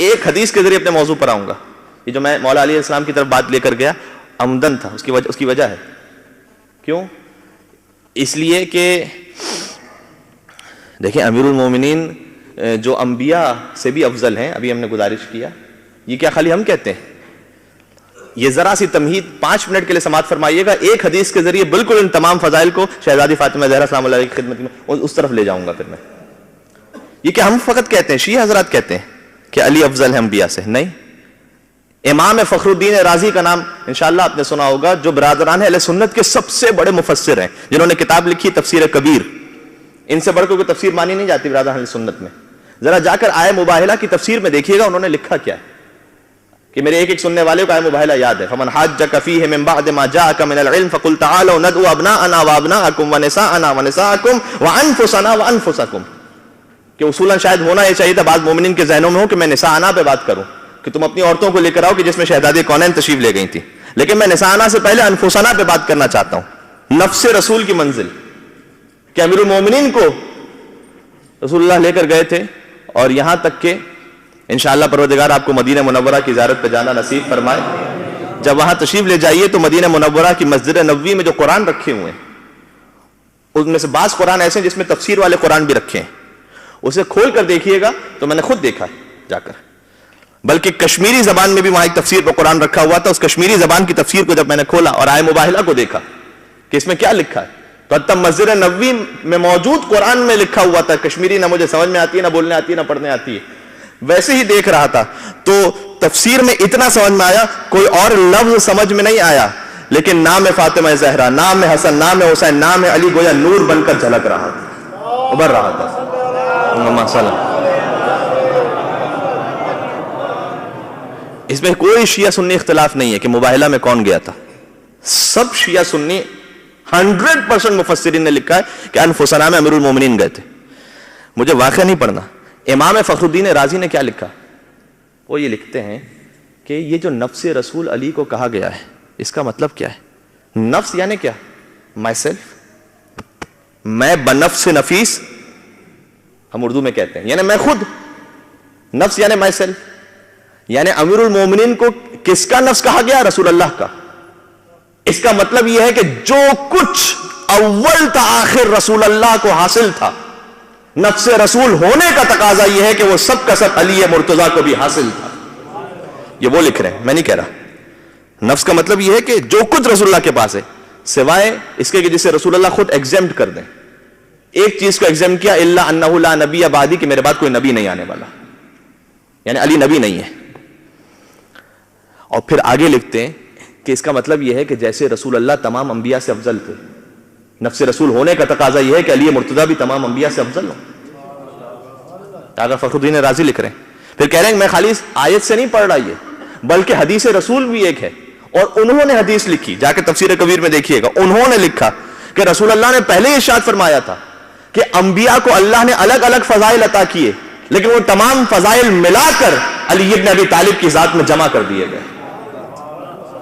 ایک حدیث کے ذریعے اپنے موضوع پر آؤں گا. یہ جو میں مولا علیہ السلام کی طرف بات لے کر گیا عمدن تھا, اس کی وجہ ہے. کیوں؟ اس لیے کہ دیکھیں امیر المومنین جو انبیاء سے بھی افضل ہیں, ابھی ہم نے گزارش کیا, یہ کیا خالی ہم کہتے ہیں؟ یہ ذرا سی تمہید 5 منٹ کے لیے سماعت فرمائیے گا. ایک حدیث کے ذریعے بالکل ان تمام فضائل کو شہزادی فاطمہ زہرا سلام اللہ علیہ کی خدمت میں اس طرف لے جاؤں گا. پھر میں یہ کہ ہم فقط کہتے ہیں, شیعہ حضرات کہتے ہیں کہ علی افضل ہے انبیاء سے, نہیں. امام فخر الدین رازی کا نام انشاءاللہ آپ نے سنا ہوگا, جو برادران اہل سنت کے سب سے بڑے مفسر ہیں, جنہوں نے کتاب لکھی تفسیر کبیر. ان سے بڑھ کر کوئی تفسیر مانی نہیں جاتی برادران اہل سنت میں. ذرا جا کر آئے مباہلہ کی تفسیر میں دیکھیے گا انہوں نے لکھا کیا ہے, کہ میرے ایک سننے والے کو آئے مباہلہ یاد ہے. فمن حاجک فیہ من بعد ما جاءک من العلم فقل تعالوا ندعو ابناءنا وابناءکم ونساءنا ونساءکم وانفسنا وانفسکم. کہ اصولاً شاید ہونا یہ چاہیے تھا بعض مومنین کے ذہنوں میں ہو کہ میں نساءنا پہ بات کروں, کہ تم اپنی عورتوں کو لے کر آؤ, کہ جس میں شہزادی کونین تشریف لے گئی تھی. لیکن میں نساءنا سے پہلے انفسنا پہ بات کرنا چاہتا ہوں. نفس رسول کی منزل, کہ امیر المومنین کو رسول اللہ لے کر گئے تھے, اور یہاں تک کہ انشاءاللہ پروردگار آپ کو مدینہ منورہ کی زیارت پہ جانا نصیب فرمائے. جب وہاں تشریف لے جائیے تو مدینہ منورہ کی مسجد نبوی میں جو قرآن رکھے ہوئے ہیں, ان میں سے بعض قرآن ایسے ہیں جس میں تفسیر والے قرآن بھی رکھے ہیں. اسے کھول کر دیکھیے گا تو میں نے خود دیکھا جا کر, بلکہ کشمیری زبان میں بھی وہاں ایک تفسیر پہ قرآن رکھا ہوا تھا. اس کشمیری زبان کی تفسیر کو جب میں نے کھولا اور آئے مباہلہ کو دیکھا کہ اس میں کیا لکھا ہے, تو حتی مسجد نبوی میں موجود قرآن میں لکھا ہوا تھا. کشمیری نہ مجھے سمجھ میں آتی ہے, نہ بولنے آتی ہے, نہ پڑھنے آتی ہے. ویسے ہی دیکھ رہا تھا تو تفسیر میں اتنا سمجھ میں آیا, کوئی اور لفظ سمجھ میں نہیں آیا, لیکن نام فاطمہ زہرا, نام حسن, نام حسین, نام علی گویا نور بن کر جھلک رہا تھا, ابھر رہا تھا. اس میں کوئی شیعہ سنی اختلاف نہیں ہے کہ مباہلہ میں کون گیا تھا. سب شیعہ سنی 100% مفسرین نے لکھا ہے کہ انفسنا میں امیر المومنین گئے تھے. مجھے واقعہ نہیں پڑھنا. امام فخر الدین رازی نے کیا لکھا, وہ یہ لکھتے ہیں کہ یہ جو نفس رسول علی کو کہا گیا ہے, اس کا مطلب کیا ہے؟ نفس یعنی کیا؟ مائی سیلف, میں بنفس نفیس ہم اردو میں کہتے ہیں, یعنی میں خود. نفس یعنی مائی سیلف, یعنی امیر المومنین کو کس کا نفس کہا گیا؟ رسول اللہ کا. اس کا مطلب یہ ہے کہ جو کچھ اول تا آخر رسول اللہ کو حاصل تھا, نفس رسول ہونے کا تقاضا یہ ہے کہ وہ سب کا سب علی مرتضیٰ کو بھی حاصل تھا. یہ وہ لکھ رہے ہیں, میں نہیں کہہ رہا. نفس کا مطلب یہ ہے کہ جو کچھ رسول اللہ کے پاس ہے, سوائے اس کے کہ جسے رسول اللہ خود ایگزیمٹ کر دیں. ایک چیز کو ایگزیمٹ کیا, الا انہ لا نبی بعدی, کہ میرے بعد کوئی نبی نہیں آنے والا, یعنی علی نبی نہیں ہے. اور پھر آگے لکھتے ہیں کہ اس کا مطلب یہ ہے کہ جیسے رسول اللہ تمام انبیاء سے افضل تھے, نفس رسول ہونے کا تقاضا یہ ہے کہ علی مرتضیٰ بھی تمام انبیاء سے افضل ہو. آقا فخر الدین رازی لکھ رہے ہیں. پھر کہہ رہے ہیں میں خالی اس آیت سے نہیں پڑھ رہا یہ, بلکہ حدیث رسول بھی ایک ہے, اور انہوں نے حدیث لکھی, جا کے تفسیر کبیر میں دیکھیے گا, انہوں نے لکھا کہ رسول اللہ نے پہلے ہی ارشاد فرمایا تھا کہ انبیاء کو اللہ نے الگ الگ فضائل عطا کیے, لیکن وہ تمام فضائل ملا کر علی ابن ابی طالب کی ذات میں جمع کر دیے گئے.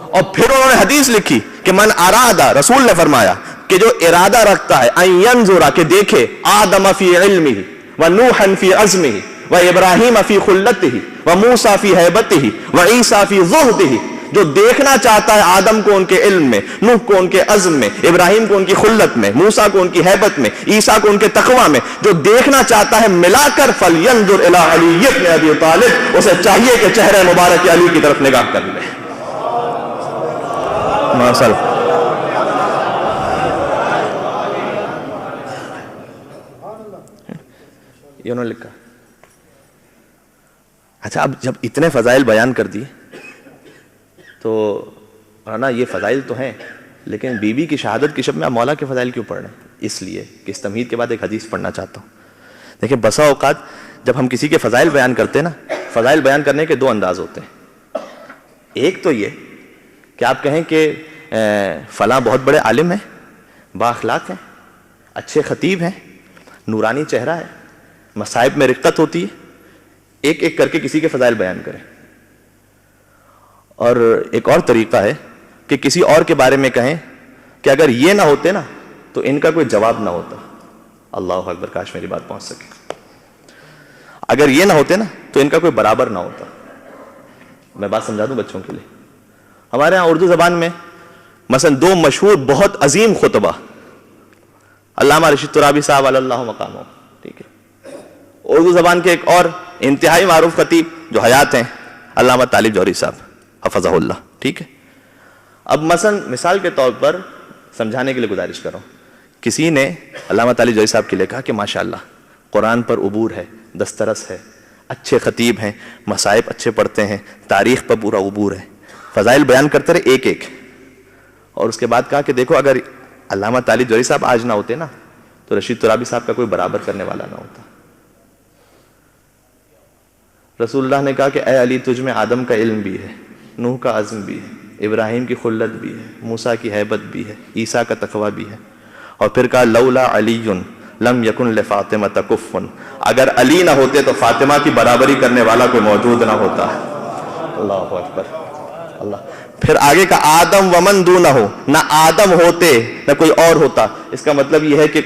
اور پھر انہوں نے حدیث لکھی کہ من ارادہ, رسول نے فرمایا کہ جو ارادہ رکھتا ہے, ان ینظر, کہ دیکھے, آدم فی علمہ ونوحا فی عزمہ وابراہیم فی خلتہ وموسیٰ فی ہیبتہ وعیسیٰ فی زہدہ, جو دیکھنا چاہتا ہے آدم کو ان کے علم میں, نوح کو ان کے عزم میں, ابراہیم کو ان کی خلت میں, موسیٰ کو ان کی ہیبت میں, عیسیٰ کو ان کے تقوی میں, جو دیکھنا چاہتا ہے ملا کر, فَلْيَنْظُرْ إِلَىٰ عَلِيِّ بْنِ أَبِي طَالِبٍ, اسے چاہیے کہ چہرہ مبارک علی کی طرف نگاہ کر لے. یہ انہوں نے لکھا. اچھا, اب جب اتنے فضائل بیان کر دیے تو نا یہ فضائل تو ہیں, لیکن بی بی کی شہادت کی شب میں آپ مولا کے فضائل کیوں پڑھ رہے ہیں؟ اس لیے کہ اس تمہید کے بعد ایک حدیث پڑھنا چاہتا ہوں. دیکھیں, بسا اوقات جب ہم کسی کے فضائل بیان کرتے ہیں نا, فضائل بیان کرنے کے 2 انداز ہوتے ہیں. ایک تو یہ کہ آپ کہیں کہ فلاں بہت بڑے عالم ہیں, با اخلاق ہیں, اچھے خطیب ہیں, نورانی چہرہ ہے, مصائب میں رقت ہوتی ہے, ایک ایک کر کے کسی کے فضائل بیان کریں. اور ایک اور طریقہ ہے کہ کسی اور کے بارے میں کہیں کہ اگر یہ نہ ہوتے نا تو ان کا کوئی جواب نہ ہوتا. اللہ اکبر, کاش میری بات پہنچ سکے. اگر یہ نہ ہوتے نا تو ان کا کوئی برابر نہ ہوتا. میں بات سمجھا دوں بچوں کے لیے. ہمارے ہاں اردو زبان میں مثلا دو مشہور بہت عظیم خطبہ علامہ رشید ترابی صاحب علی اللہ مقامہ، ٹھیک ہے، اردو زبان کے ایک اور انتہائی معروف خطیب جو حیات ہیں علامہ طالب جوہری صاحب حفظہ اللہ، ٹھیک ہے. اب مثلا مثال کے طور پر سمجھانے کے لیے گزارش کروں، کسی نے علامہ طالب جوہری صاحب کے لیے کہا کہ ماشاءاللہ قرآن پر عبور ہے، دسترس ہے، اچھے خطیب ہیں، مصائب اچھے پڑھتے ہیں، تاریخ پر پورا عبور ہے، فضائل بیان کرتے رہے ایک ایک. اور اس کے بعد کہا کہ دیکھو اگر علامہ طالب جوہری صاحب آج نہ ہوتے نا تو رشید ترابی صاحب کا کوئی برابر کرنے والا نہ ہوتا. رسول اللہ نے کہا کہ اے علی تجھ میں آدم کا علم بھی ہے، نوح کا عزم بھی ہے، ابراہیم کی خلت بھی ہے، موسیٰ کی ہیبت بھی ہے، عیسیٰ کا تقویٰ بھی ہے. اور پھر کہا لولا علی لم یکن لفاطمہ کف، اگر علی نہ ہوتے تو فاطمہ کی برابری کرنے والا کوئی موجود نہ ہوتا. اللہ اکبر اللہ. پھر آگے کا آدم ومن دونہ، نہ آدم ہوتے نہ کوئی اور ہوتا. اس کا مطلب یہ ہے کہ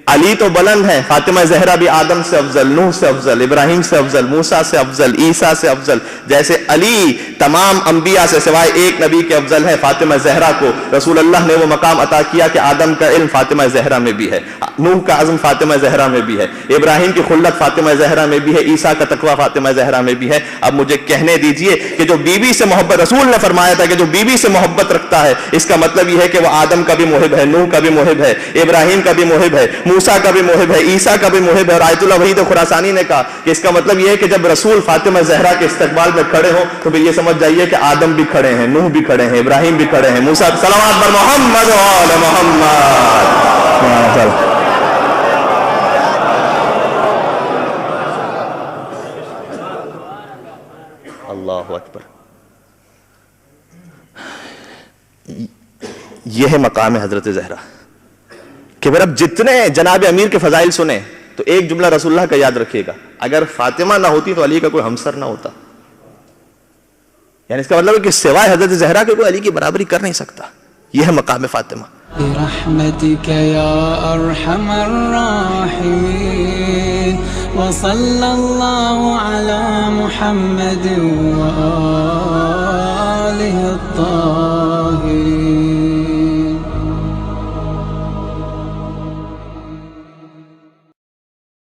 علی تو بلند ہے، فاطمہ زہرا بھی آدم سے افضل، نوح سے افضل، ابراہیم سے افضل، موسیٰ سے افضل، عیسیٰ سے افضل. جیسے علی تمام انبیاء سے سوائے ایک نبی کے افضل ہے، فاطمہ زہرا کو رسول اللہ نے وہ مقام عطا کیا کہ آدم کا علم فاطمہ زہرا میں بھی ہے، نوح کا عزم فاطمہ زہرا میں بھی ہے، ابراہیم کی خلت فاطمہ زہرا میں بھی ہے، عیسیٰ کا تقویٰ فاطمہ زہرا میں بھی ہے. اب مجھے کہنے دیجئے کہ جو بیوی سے محبت، رسول نے فرمایا تھا کہ جو بیوی سے محبت رکھتا ہے اس کا مطلب یہ ہے کہ وہ آدم کا بھی محب ہے، نوح کا بھی محب ہے، ابراہیم کا بھی محب ہے، موسیٰ کا بھی محب ہے، عیسیٰ کا بھی محب ہے. اور آیت اللہ وحید خراسانی نے کہا کہ اس کا مطلب یہ ہے کہ جب رسول فاطمہ زہرا کے استقبال میں کھڑے ہوں تو پھر یہ سمجھ جائیے کہ آدم بھی کھڑے ہیں، نوح بھی کھڑے ہیں، ابراہیم بھی کھڑے ہیں، موسیٰ. صلوات بر محمد و آل محمد. اللہ اکبر. یہ ہے مقام حضرت زہرا کہ پھر اب جتنے جناب امیر کے فضائل سنیں تو ایک جملہ رسول اللہ کا یاد رکھیے گا، اگر فاطمہ نہ ہوتی تو علی کا کوئی ہمسر نہ ہوتا. یعنی اس کا مطلب ہے کہ سوائے حضرت زہرا کے کوئی علی کی برابری کر نہیں سکتا. یہ ہے مقام فاطمہ. برحمتك يا أرحم الراحمين وصلى الله على محمد وآله الطاهرين.